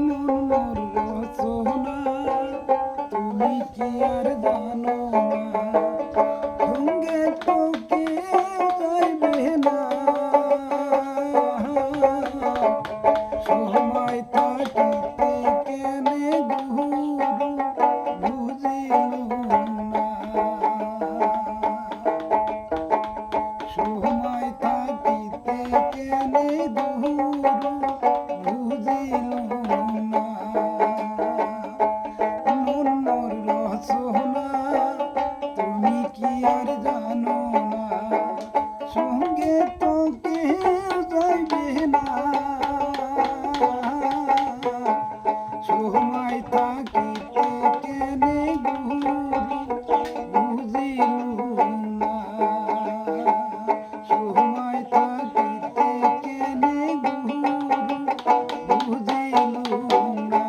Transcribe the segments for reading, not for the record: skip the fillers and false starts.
মন মোর রচনা তুমি কি আর জানো না, সঙ্গে তো কেউ যাইবে না, সময় থাকিতে কেনে গুরু বুঝিলু না, সময় থাকিতে কেনে গুরু বুঝিলু না, মন মোর রচনা তুমি কি আর জানো না, সঙ্গে তো কেউ যাইবে না, সময় থাকিতে কেনে গুরু বুঝিলু না, সময় থাকিতে কেনে গুরু বুঝিলু না।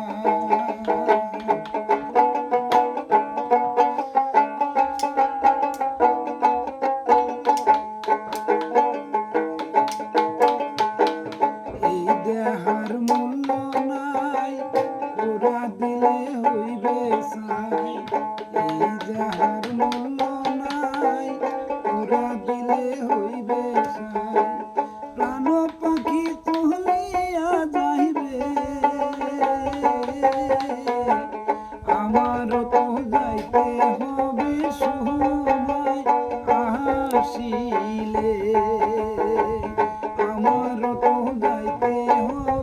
এই দেহার মূল্য নাই, ওরা দিলে হইবে সাই, এই দেহার মূল্য নাই, ওরা দিলে হইবে সাই, প্রাণ পাখি চলিয়া যাইবে, আমারও তো যাইতে হবে সময় আসিলে, আমারও তো যাইতে হবে